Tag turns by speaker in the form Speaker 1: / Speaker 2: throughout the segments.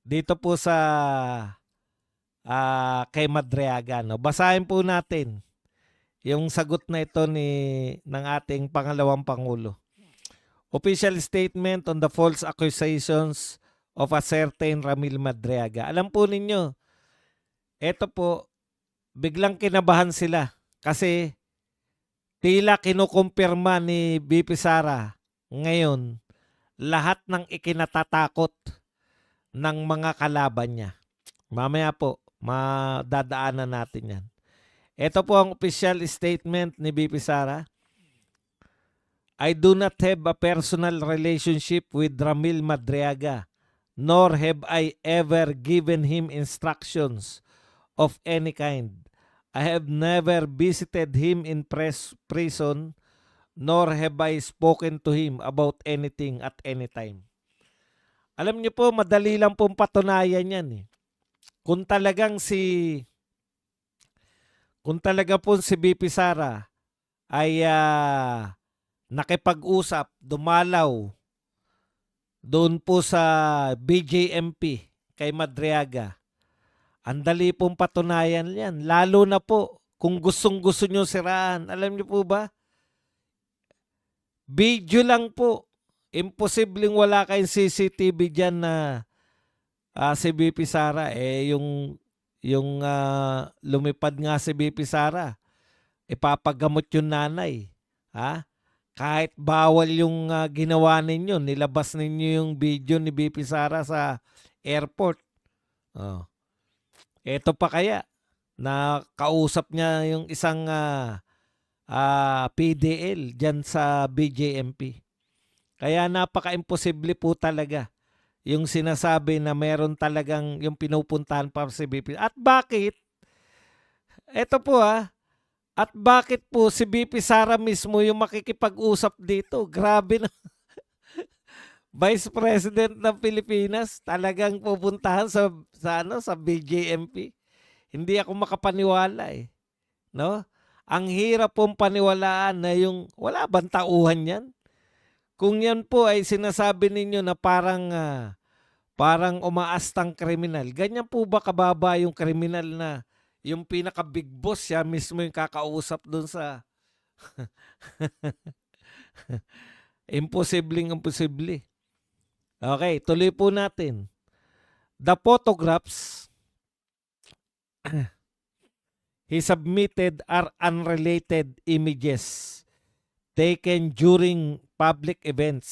Speaker 1: dito po sa kay Madriaga. No? Basahin po natin yung sagot na ito ng ating pangalawang Pangulo. Official statement on the false accusations of a certain Ramil Madriaga. Alam po ninyo, ito po, biglang kinabahan sila kasi tila kinukumpirma ni BP Sara ngayon lahat ng ikinatatakot ng mga kalaban niya. Mamaya po, madadaanan natin yan. Ito po ang official statement ni BP Sara. I do not have a personal relationship with Ramil Madriaga, nor have I ever given him instructions of any kind. I have never visited him in prison, nor have I spoken to him about anything at any time. Alam niyo po, madali lang pong patunayan yan. Kung talagang si BP Sara ay nakipag-usap, dumalaw doon po sa BJMP kay Madriaga, ang dali pong patunayan yan. Lalo na po kung gustong-gusto nyo siraan. Alam niyo po ba? Video lang po. Imposibleng wala kayong CCTV dyan na si BP Sara. Yung lumipad nga si BP Sara, ipapagamot yung nanay. Ha? Kahit bawal yung ginawa ninyo, nilabas ninyo yung video ni BP Sara sa airport. Oh. Ito pa kaya, na kausap niya yung isang PDL dyan sa BJMP. Kaya napaka-imposible po talaga yung sinasabi na meron talagang yung pinupuntahan pa si BP. At bakit? Ito po at bakit po si BP Sara mismo yung makikipag-usap dito? Grabe na. Vice President ng Pilipinas talagang pupuntahan sa BJMP. Hindi ako makapaniwala no? Ang hirap pong paniwalaan na yung wala bang tauhan yan? Kung yan po ay sinasabi ninyo na parang umaastang kriminal. Ganyan po ba kababa yung kriminal na yung pinaka big boss siya mismo yung kakausap doon sa imposible. Okay, tuloy po natin. The photographs he submitted are unrelated images taken during public events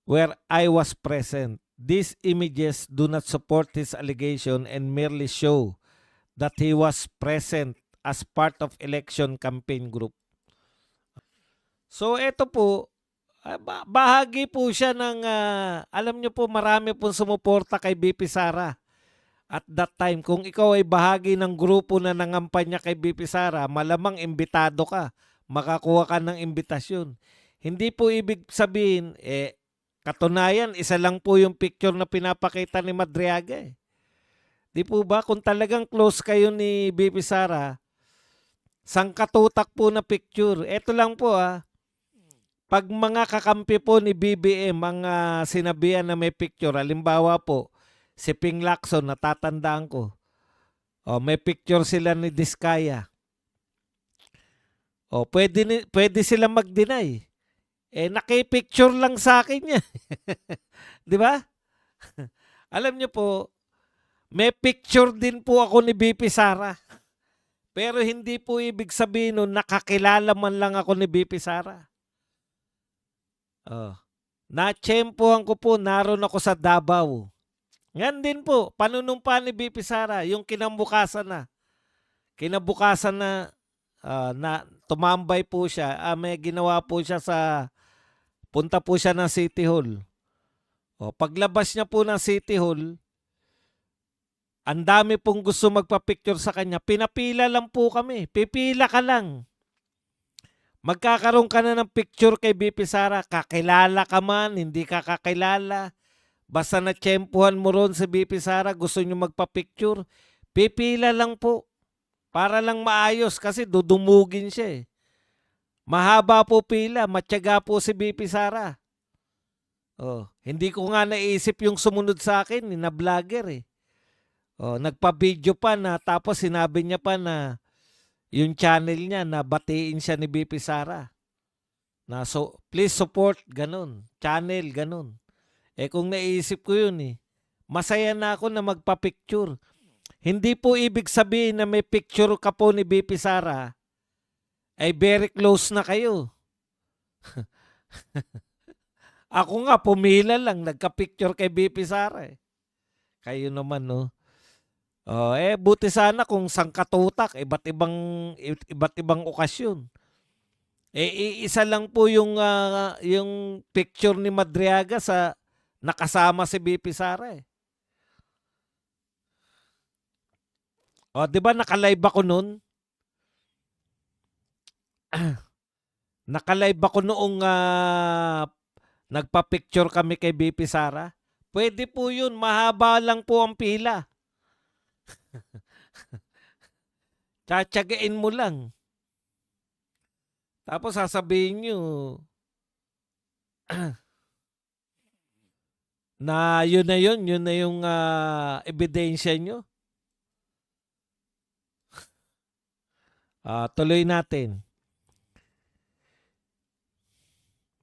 Speaker 1: where I was present. These images do not support his allegation and merely show that he was present as part of election campaign group. So ito po, bahagi po siya ng, alam nyo po marami pong sumuporta kay BP Sara. At that time, kung ikaw ay bahagi ng grupo na nangampanya kay BP Sara, malamang imbitado ka, makakuha ka ng imbitasyon. Hindi po ibig sabihin, katunayan, isa lang po yung picture na pinapakita ni Madriaga. Di po ba? Kung talagang close kayo ni BP Sara, sangkatutak po na picture. Ito lang po pag mga kakampi po ni BBM ang sinabihan na may picture, halimbawa po, si Ping Lacson, natatandaan ko, may picture sila ni Diskaya. Pwede sila mag-deny. Nakipicture lang sa akin yan. Di ba? Alam niyo po, may picture din po ako ni BP Sara. Pero hindi po ibig sabihin nun nakakilala man lang ako ni BP Sara. Na-tsempohan ko po, naroon ako sa Davao. Yan din po, panunumpa ni BP Sara, yung kinabukasan na tumambay po siya, may ginawa po siya punta po siya ng City Hall. Paglabas niya po ng City Hall, ang dami pong gusto magpa-picture sa kanya, pinapila lang po kami, pipila ka lang. Magkakaroon ka na ng picture kay BP Sara, kakilala ka man, hindi ka kakilala, basta na-tsempuhan mo ron sa BP Sara, gusto nyo magpa-picture, pipila lang po. Para lang maayos kasi dudumugin siya Mahaba po pila, matyaga po si BP Sara. Oh, hindi ko nga naisip yung sumunod sa akin, na vlogger eh. Oh, nagpa-video pa na tapos sinabi niya pa na yung channel niya na batiin siya ni BP Sara. Na so, please support, ganun. Channel, ganun. Eh kung naisip ko yun eh, masaya na ako na magpa-picture. Hindi po ibig sabihin na may picture ka po ni BP Sara, ay very close na kayo. Ako nga, pumila lang, nagka-picture kay BP Sara eh. Kayo naman, no? Oh, eh, buti sana kung sangkatutak, iba't ibang okasyon. Eh, isa lang po yung picture ni Madriaga sa nakasama si BP Sara eh. O, di ba naka-live ako nun? Naka-live ako noong nagpa-picture kami kay BP Sara. Pwede po yun, mahaba lang po ang pila. Tsatsagain mo lang. Tapos sasabihin nyo na yun na yung ebidensya nyo. Tuloy natin.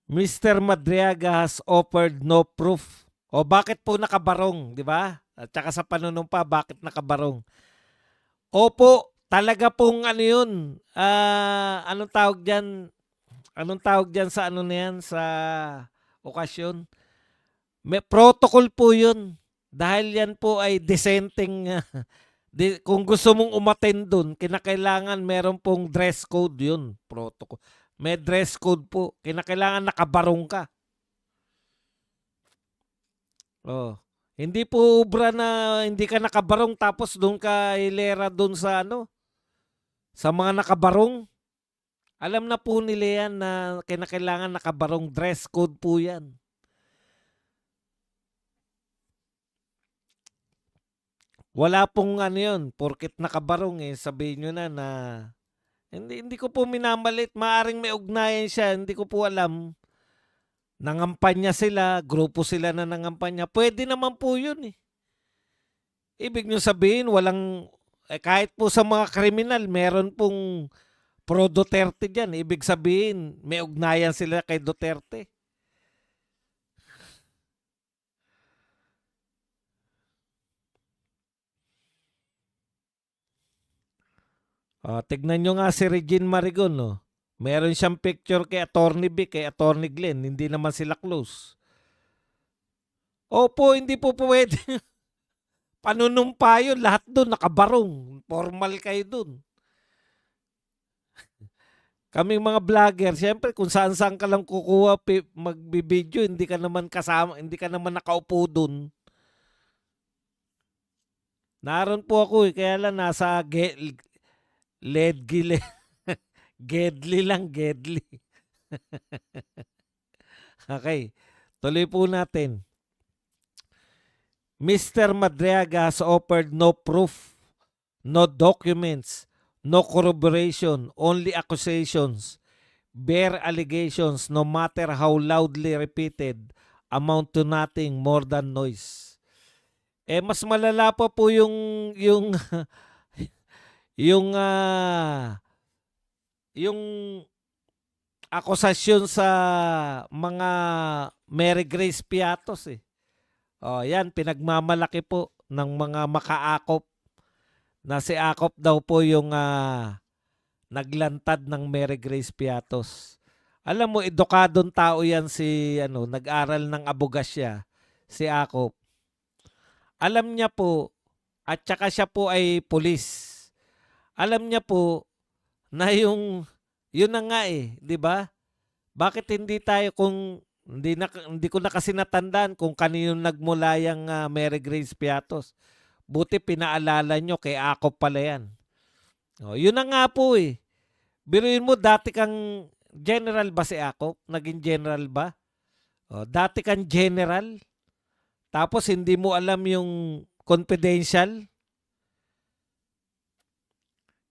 Speaker 1: Mr. Madriaga has offered no proof. O bakit po nakabarong, di ba? At saka sa panunumpa, bakit nakabarong? Opo, talaga pong ano yun. Anong tawag dyan? Anong tawag dyan sa ano na yan? Sa okasyon? May protocol po yun. Dahil yan po ay dissenting. Kung gusto mong umattend dun, kinakailangan meron pong dress code yun. Protocol. May dress code po. Kinakailangan nakabarong ka. Oh. Hindi po ubra na hindi ka nakabarong tapos doon ka hilera doon sa ano, sa mga nakabarong. Alam na po nila yan na kinakailangan nakabarong, dress code po yan. Wala pong ano yun, porkit nakabarong eh, sabihin nyo na hindi ko po minamalit, maaring may ugnayan siya, hindi ko po alam. Nangampanya sila, grupo sila na nangampanya. Pwede naman po yun eh. Ibig nyo sabihin, kahit po sa mga kriminal, meron pong pro Duterte dyan. Ibig sabihin, may ugnayan sila kay Duterte. Tignan nyo nga si Regine Marigon, no? Meron siyang picture kay Attorney Vic, kay Attorney Glenn. Hindi naman sila close. Opo, hindi po pwede. Panunumpa yun, lahat doon nakabarong. Formal kayo doon. Kaming mga vlogger, siyempre kung saan-saan ka lang kukuha, magbibideo, hindi ka naman kasama, hindi ka naman nakaupo doon. Naroon po ako eh, kaya lang nasa Ledgile. Gedli lang, Gedli. Okay, tuloy po natin. Mr. Madriaga has offered no proof, no documents, no corroboration, only accusations, bare allegations, no matter how loudly repeated, amount to nothing more than noise. Eh mas malala pa po yung yung akusasyon sa mga Mary Grace Piatos eh. Oh, yan pinagmamalaki po ng mga makaakop na si Akop daw po yung naglantad ng Mary Grace Piatos. Alam mo, edukadong tao yan si nag-aral ng abogasya, si Akop. Alam niya po, at saka siya po ay pulis. Alam niya po na yun na nga eh, di ba? Bakit hindi tayo kung hindi ko na kasi natandaan kung kanino nagmula yung Mary Grace Piatos. Buti pinaalala nyo kay Akop pala yan. O, yun na nga po eh. Biruin mo, dati kang general ba si Akop? Naging general ba? O, dati kang general? Tapos hindi mo alam yung confidential?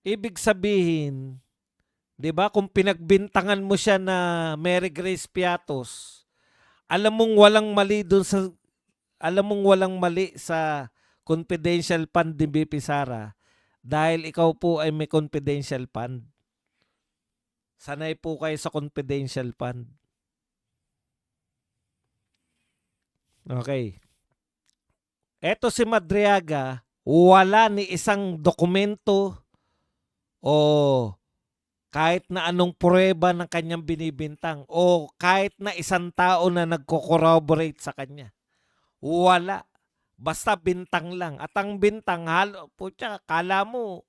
Speaker 1: Ibig sabihin, 'di ba, kung pinagbintangan mo siya na Mary Grace Piatos, Alam mong walang mali dun sa alam mong walang mali sa confidential fund ni BP Sara dahil ikaw po ay may confidential fund. Sanay po kayo sa confidential fund. Okay. Eto si Madriaga, wala ni isang dokumento o kahit na anong pruweba ng kanyang binibintang o kahit na isang tao na nagko-corroborate sa kanya. Wala. Basta bintang lang. At ang bintang, putya, kala mo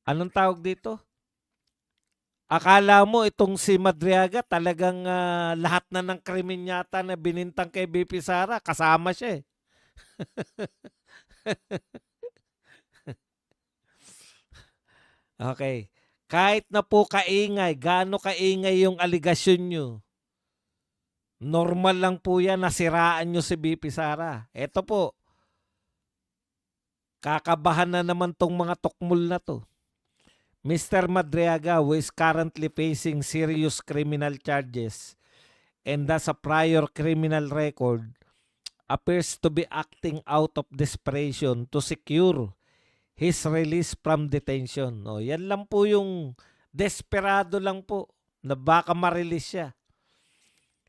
Speaker 1: anong tawag dito? Akala mo itong si Madriaga talagang lahat na ng krimen yata na binintang kay BP Sara, kasama siya eh. Okay. Kahit na po kaingay, gaano kaingay yung aligasyon nyo, normal lang po yan na siraan nyo si BP Sara. Eto po, kakabahan na naman tong mga tukmul na to. Mr. Madriaga, who is currently facing serious criminal charges and has a prior criminal record, appears to be acting out of desperation to secure his release from detention. O, yan lang po yung desperado lang po na baka ma-release siya.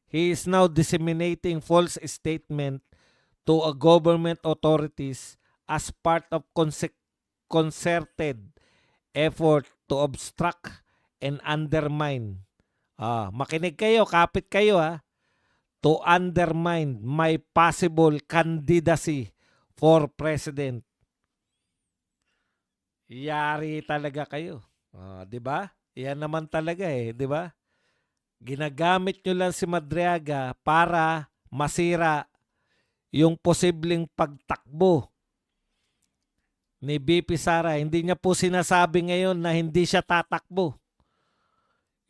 Speaker 1: He is now disseminating false statement to a government authorities as part of concerted effort to obstruct and undermine. Makinig kayo, kapit kayo ha. To undermine my possible candidacy for president. Yari talaga kayo. 'Di ba? Yan naman talaga eh, 'di ba? Ginagamit nyo lang si Madriaga para masira yung posibleng pagtakbo ni BP Sara. Hindi niya po sinasabi ngayon na hindi siya tatakbo.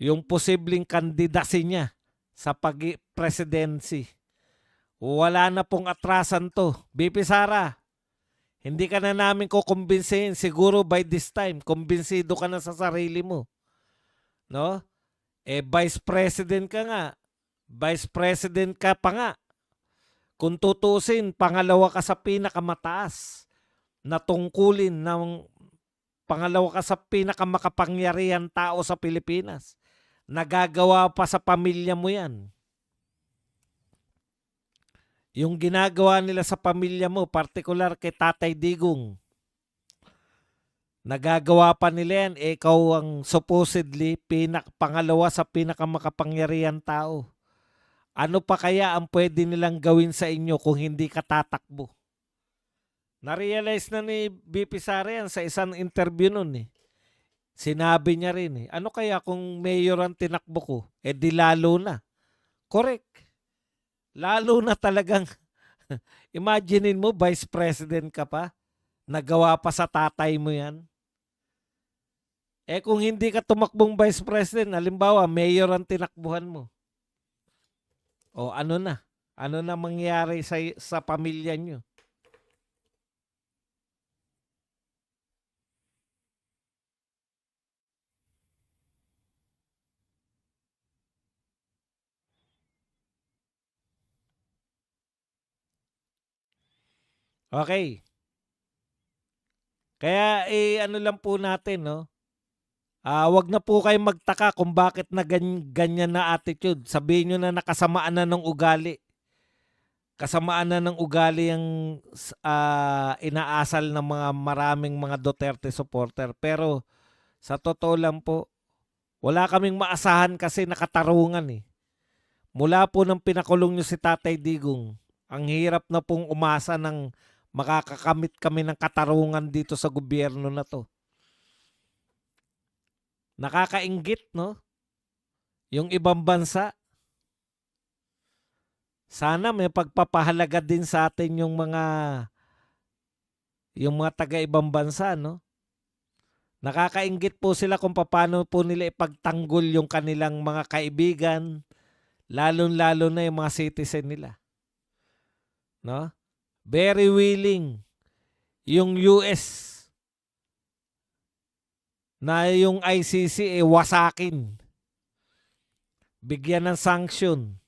Speaker 1: Yung posibleng kandidasi niya sa pag-presidency. Wala na pong atrasan to. BP Sara, hindi ka na namin kukumbinsihin. Siguro by this time, kumbinsido ka na sa sarili mo. No? Vice President ka nga. Vice President ka pa nga. Kung tutusin, pangalawa ka sa pinakamataas na tungkulin ng pangalawa ka sa pinakamakapangyarihan tao sa Pilipinas. Nagagawa pa sa pamilya mo yan. Yung ginagawa nila sa pamilya mo, partikular kay Tatay Digong, nagagawa pa nila yan, ikaw ang supposedly pangalawa sa pinakamakapangyarihan tao. Ano pa kaya ang pwede nilang gawin sa inyo kung hindi ka tatakbo? Na-realize na ni BP Sara yan sa isang interview nun eh. Sinabi niya rin eh, ano kaya kung mayor ang tinakbo ko? Di lalo na. Correct. Lalo na talagang, imaginein mo, vice president ka pa, nagawa pa sa tatay mo yan. Kung hindi ka tumakbong vice president, halimbawa, mayor ang tinakbuhan mo. O ano na? Ano na mangyari sa pamilya nyo? Okay. Kaya ano lang po natin, no? Wag na po kayong magtaka kung bakit na ganyan na attitude. Sabihin nyo na nakasamaan na ng ugali. Kasamaan na ng ugali ang inaasal ng mga maraming mga Duterte supporter. Pero sa totoo lang po, wala kaming maasahan kasi nakatarungan eh. Mula po nang pinakulong nyo si Tatay Digong, ang hirap na pong umasa ng makakakamit kami ng katarungan dito sa gobyerno na to. Nakakainggit, no? Yung ibang bansa, sana may pagpapahalaga din sa atin yung mga taga-ibang bansa, no? Nakakainggit po sila kung paano po nila ipagtanggol yung kanilang mga kaibigan, lalo-lalo na yung mga citizen nila. No? Very willing yung US na yung ICC wasakin. bigyan ng sanction